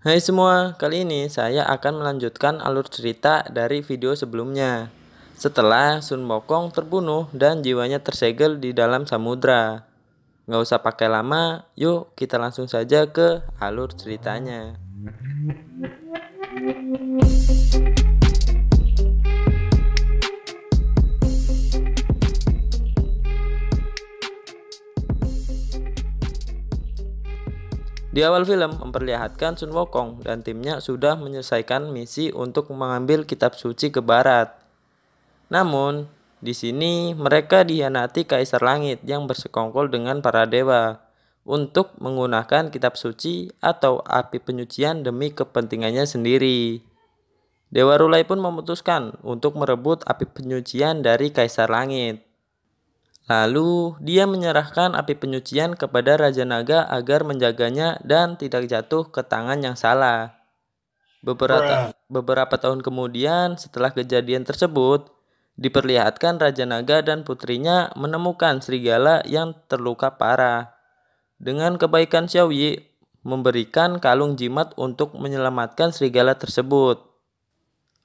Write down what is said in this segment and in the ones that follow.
Hai semua, kali ini saya akan melanjutkan alur cerita dari video sebelumnya. Setelah Sun Wokong terbunuh dan jiwanya tersegel di dalam samudra. Nggak usah pakai lama, yuk kita langsung saja ke alur ceritanya. Di awal film memperlihatkan Sun Wokong dan timnya sudah menyelesaikan misi untuk mengambil kitab suci ke barat. Namun, di sini mereka dikhianati Kaisar Langit yang bersekongkol dengan para dewa untuk menggunakan kitab suci atau api penyucian demi kepentingannya sendiri. Dewa Rulai pun memutuskan untuk merebut api penyucian dari Kaisar Langit. Lalu, dia menyerahkan api penyucian kepada Raja Naga agar menjaganya dan tidak jatuh ke tangan yang salah. Beberapa tahun kemudian, setelah kejadian tersebut, diperlihatkan Raja Naga dan putrinya menemukan serigala yang terluka parah. Dengan kebaikan Xiao Yi memberikan kalung jimat untuk menyelamatkan serigala tersebut.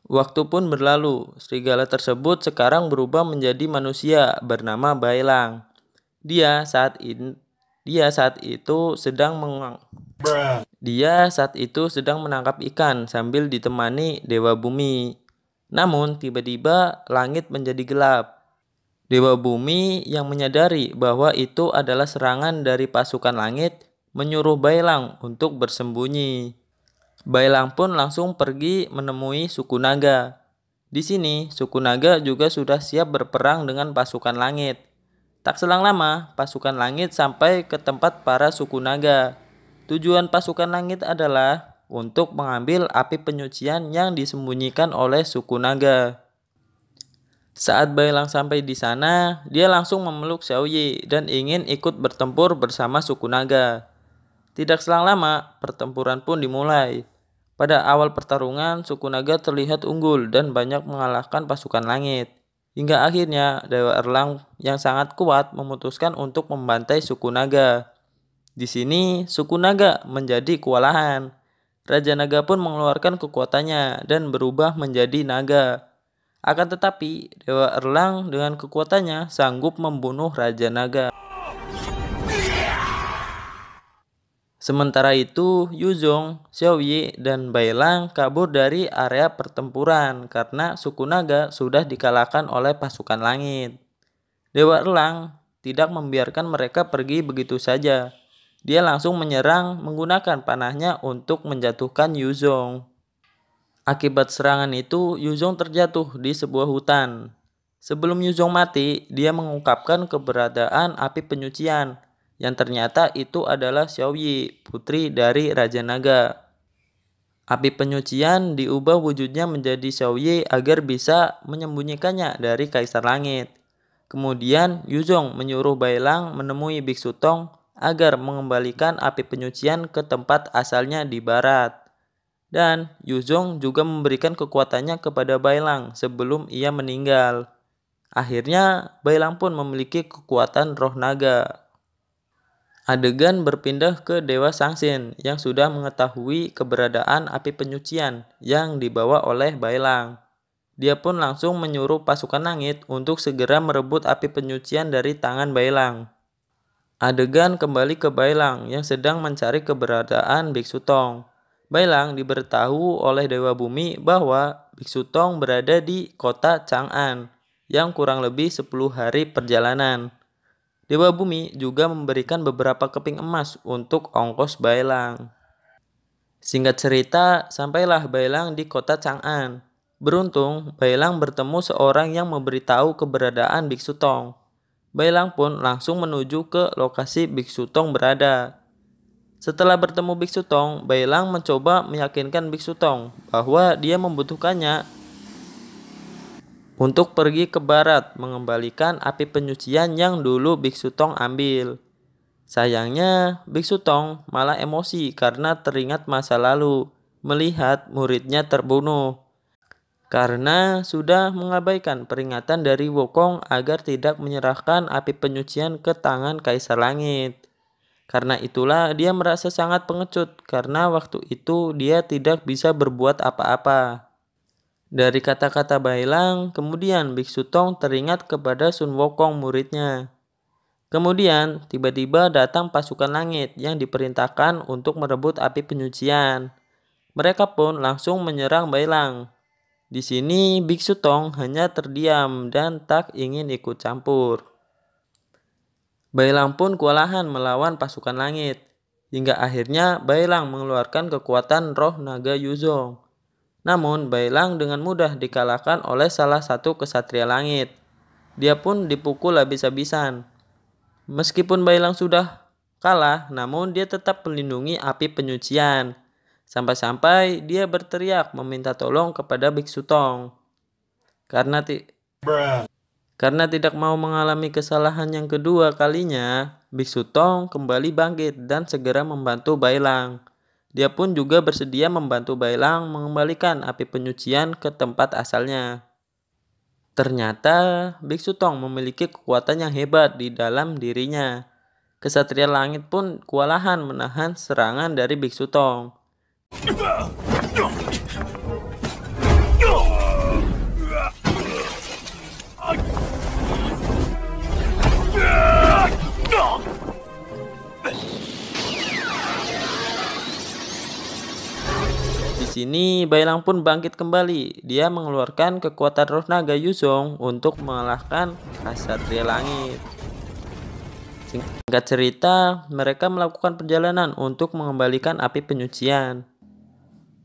Waktu pun berlalu, serigala tersebut sekarang berubah menjadi manusia bernama Bailang. Dia saat itu sedang menangkap ikan sambil ditemani Dewa Bumi. Namun tiba-tiba langit menjadi gelap. Dewa Bumi yang menyadari bahwa itu adalah serangan dari pasukan langit menyuruh Bailang untuk bersembunyi. Bailang pun langsung pergi menemui suku naga. Di sini, suku naga juga sudah siap berperang dengan pasukan langit. Tak selang lama, pasukan langit sampai ke tempat para suku naga. Tujuan pasukan langit adalah untuk mengambil api penyucian yang disembunyikan oleh suku naga. Saat Bailang sampai di sana, dia langsung memeluk Xiao Yi dan ingin ikut bertempur bersama suku naga. Tidak selang lama, pertempuran pun dimulai. Pada awal pertarungan, suku naga terlihat unggul dan banyak mengalahkan pasukan langit. Hingga akhirnya Dewa Erlang yang sangat kuat memutuskan untuk membantai suku naga. Di sini, suku naga menjadi kewalahan. Raja Naga pun mengeluarkan kekuatannya dan berubah menjadi naga. Akan tetapi, Dewa Erlang dengan kekuatannya sanggup membunuh Raja Naga. Sementara itu, Yuzong, Xiao Yi, dan Bailang kabur dari area pertempuran karena suku naga sudah dikalahkan oleh pasukan langit. Dewa Erlang tidak membiarkan mereka pergi begitu saja. Dia langsung menyerang menggunakan panahnya untuk menjatuhkan Yuzong. Akibat serangan itu, Yuzong terjatuh di sebuah hutan. Sebelum Yuzong mati, dia mengungkapkan keberadaan api penyucian, yang ternyata itu adalah Xiao Yi, putri dari Raja Naga. Api penyucian diubah wujudnya menjadi Xiao Yi agar bisa menyembunyikannya dari Kaisar Langit. Kemudian Yuzong menyuruh Bailang menemui Biksu Tong agar mengembalikan api penyucian ke tempat asalnya di barat. Dan Yuzong juga memberikan kekuatannya kepada Bailang sebelum ia meninggal. Akhirnya Bailang pun memiliki kekuatan roh naga. Adegan berpindah ke Dewa Sangsin yang sudah mengetahui keberadaan api penyucian yang dibawa oleh Bailang. Dia pun langsung menyuruh pasukan langit untuk segera merebut api penyucian dari tangan Bailang. Adegan kembali ke Bailang yang sedang mencari keberadaan Biksu Tong. Bailang diberitahu oleh Dewa Bumi bahwa Biksu Tong berada di kota Chang'an yang kurang lebih 10 hari perjalanan. Dewa Bumi juga memberikan beberapa keping emas untuk ongkos Bailang. Singkat cerita, sampailah Bailang di kota Chang'an. Beruntung, Bailang bertemu seorang yang memberitahu keberadaan Biksu Tong. Bailang pun langsung menuju ke lokasi Biksu Tong berada. Setelah bertemu Biksu Tong, Bailang mencoba meyakinkan Biksu Tong bahwa dia membutuhkannya untuk pergi ke barat mengembalikan api penyucian yang dulu Biksu Tong ambil. Sayangnya, Biksu Tong malah emosi karena teringat masa lalu, melihat muridnya terbunuh. Karena sudah mengabaikan peringatan dari Wukong agar tidak menyerahkan api penyucian ke tangan Kaisar Langit. Karena itulah dia merasa sangat pengecut karena waktu itu dia tidak bisa berbuat apa-apa. Dari kata-kata Bailang, kemudian Biksu Tong teringat kepada Sun Wokong muridnya. Kemudian tiba-tiba datang pasukan langit yang diperintahkan untuk merebut api penyucian. Mereka pun langsung menyerang Bailang. Di sini Biksu Tong hanya terdiam dan tak ingin ikut campur. Bailang pun kewalahan melawan pasukan langit. Hingga akhirnya Bailang mengeluarkan kekuatan roh naga Yuzong. Namun Bailang dengan mudah dikalahkan oleh salah satu kesatria langit. Dia pun dipukul habis-habisan. Meskipun Bailang sudah kalah, namun dia tetap melindungi api penyucian. Sampai-sampai dia berteriak meminta tolong kepada Biksu Tong. Karena tidak mau mengalami kesalahan yang kedua kalinya, Biksu Tong kembali bangkit dan segera membantu Bailang. Dia pun juga bersedia membantu Bailang mengembalikan api penyucian ke tempat asalnya. Ternyata Biksu Tong memiliki kekuatan yang hebat di dalam dirinya. Kesatria langit pun kewalahan menahan serangan dari Biksu Tong. Di sini Bailang pun bangkit kembali. Dia mengeluarkan kekuatan roh naga Yuzong untuk mengalahkan Kesatria Langit. Singkat cerita, mereka melakukan perjalanan untuk mengembalikan api penyucian.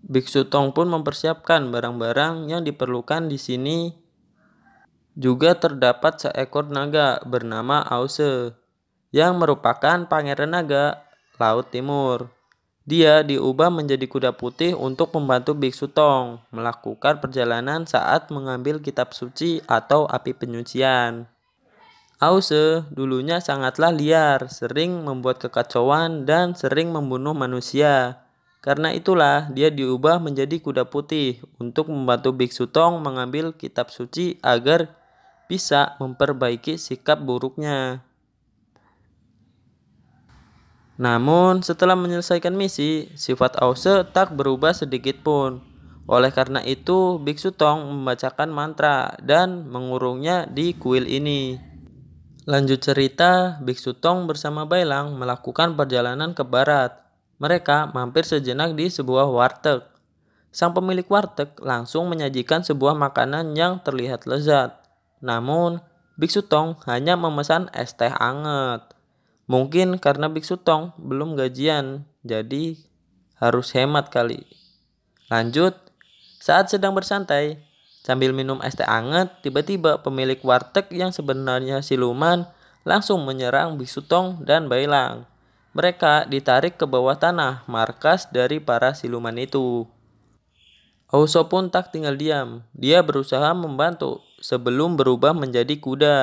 Biksu Tong pun mempersiapkan barang-barang yang diperlukan di sini. Juga terdapat seekor naga bernama Ause, yang merupakan pangeran naga Laut Timur. Dia diubah menjadi kuda putih untuk membantu Biksu Tong melakukan perjalanan saat mengambil kitab suci atau api penyucian. Ause dulunya sangatlah liar, sering membuat kekacauan dan sering membunuh manusia. Karena itulah dia diubah menjadi kuda putih untuk membantu Biksu Tong mengambil kitab suci agar bisa memperbaiki sikap buruknya. Namun setelah menyelesaikan misi, sifat Ause tak berubah sedikit pun. Oleh karena itu, Biksu Tong membacakan mantra dan mengurungnya di kuil ini. Lanjut cerita, Biksu Tong bersama Bailang melakukan perjalanan ke barat. Mereka mampir sejenak di sebuah warteg. Sang pemilik warteg langsung menyajikan sebuah makanan yang terlihat lezat. Namun, Biksu Tong hanya memesan es teh anget. Mungkin karena Biksu Tong belum gajian, jadi harus hemat kali. Lanjut, saat sedang bersantai, sambil minum es teh anget, tiba-tiba pemilik warteg yang sebenarnya siluman langsung menyerang Biksu Tong dan Bailang. Mereka ditarik ke bawah tanah, markas dari para siluman itu. Ause pun tak tinggal diam, dia berusaha membantu sebelum berubah menjadi kuda.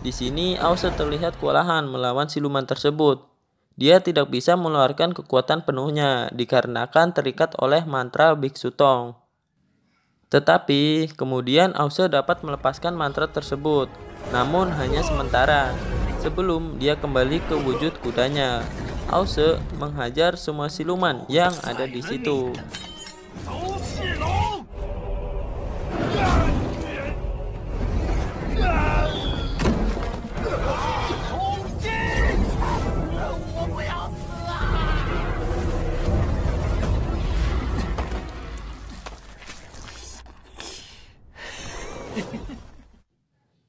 Di sini Ause terlihat kewalahan melawan siluman tersebut. Dia tidak bisa mengeluarkan kekuatan penuhnya dikarenakan terikat oleh mantra Biksu Tong. Tetapi kemudian Ause dapat melepaskan mantra tersebut, namun hanya sementara. Sebelum dia kembali ke wujud kudanya, Ause menghajar semua siluman yang ada di situ.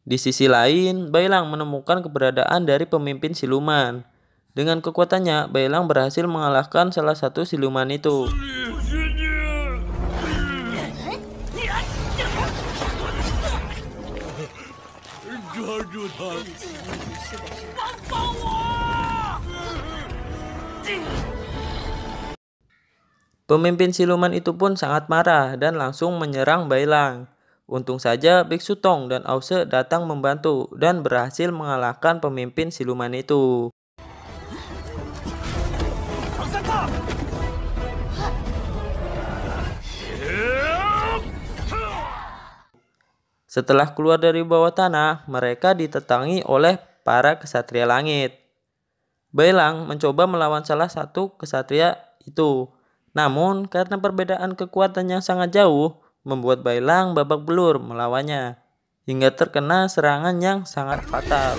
Di sisi lain, Bailang menemukan keberadaan dari pemimpin siluman. Dengan kekuatannya, Bailang berhasil mengalahkan salah satu siluman itu. Pemimpin siluman itu pun sangat marah dan langsung menyerang Bailang. Untung saja Biksu Tong dan Ause datang membantu dan berhasil mengalahkan pemimpin siluman itu. Setelah keluar dari bawah tanah, mereka ditetangi oleh para kesatria langit. Bailang mencoba melawan salah satu kesatria itu. Namun, karena perbedaan kekuatan yang sangat jauh, membuat Bailang babak belur melawannya, hingga terkena serangan yang sangat fatal.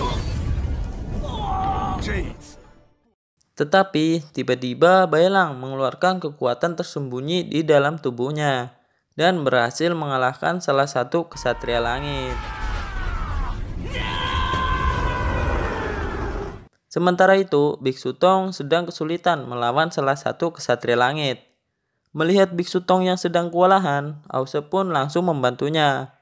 Tetapi, tiba-tiba Bailang mengeluarkan kekuatan tersembunyi di dalam tubuhnya, dan berhasil mengalahkan salah satu kesatria langit. Sementara itu, Biksu Tong sedang kesulitan melawan salah satu kesatria langit. Melihat Biksu Tong yang sedang kewalahan, Ause pun langsung membantunya.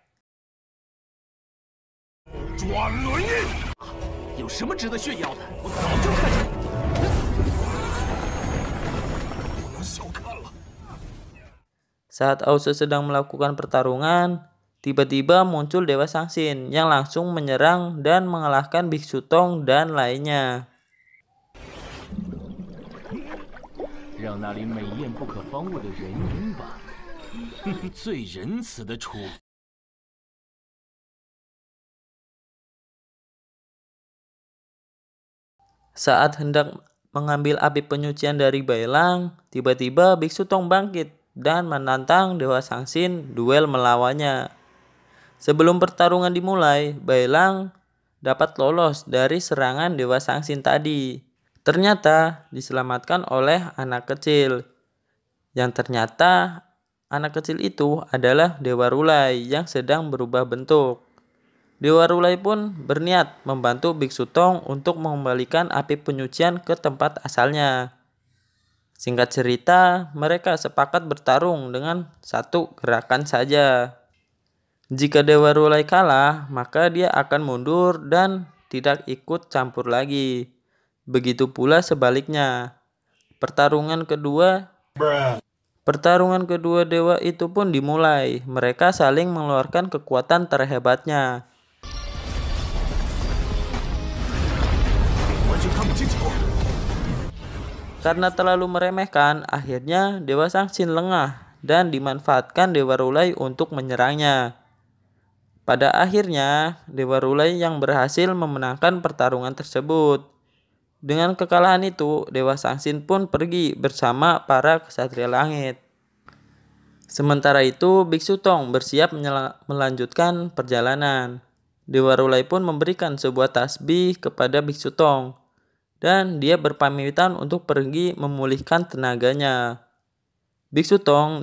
Saat Ause sedang melakukan pertarungan, tiba-tiba muncul Dewa Sangsin yang langsung menyerang dan mengalahkan Biksu Tong dan lainnya. Saat hendak mengambil api penyucian dari Bailang, tiba-tiba Biksu Tong bangkit dan menantang Dewa Sangsin duel melawannya. Sebelum pertarungan dimulai, Bailang dapat lolos dari serangan Dewa Sangsin tadi. Ternyata diselamatkan oleh anak kecil. Yang ternyata anak kecil itu adalah Dewa Rulai yang sedang berubah bentuk. Dewa Rulai pun berniat membantu Biksu Tong untuk mengembalikan api penyucian ke tempat asalnya. Singkat cerita, mereka sepakat bertarung dengan satu gerakan saja. Jika Dewa Rulai kalah, maka dia akan mundur dan tidak ikut campur lagi. Begitu pula sebaliknya. Pertarungan kedua dewa itu pun dimulai. Mereka saling mengeluarkan kekuatan terhebatnya. Karena terlalu meremehkan, akhirnya Dewa Sangsin lengah dan dimanfaatkan Dewa Rulai untuk menyerangnya. Pada akhirnya, Dewa Rulai yang berhasil memenangkan pertarungan tersebut. Dengan kekalahan itu, Dewa Sangsin pun pergi bersama para kesatria langit. Sementara itu, Biksu Tong bersiap melanjutkan perjalanan. Dewa Rulai pun memberikan sebuah tasbih kepada Biksu Tong, dan dia berpamitan untuk pergi memulihkan tenaganya. Biksu Tong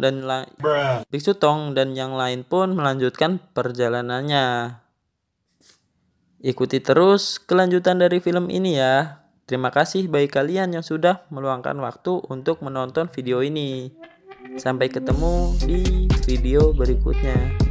dan yang lain pun melanjutkan perjalanannya. Ikuti terus kelanjutan dari film ini ya. Terima kasih bagi kalian yang sudah meluangkan waktu untuk menonton video ini. Sampai ketemu di video berikutnya.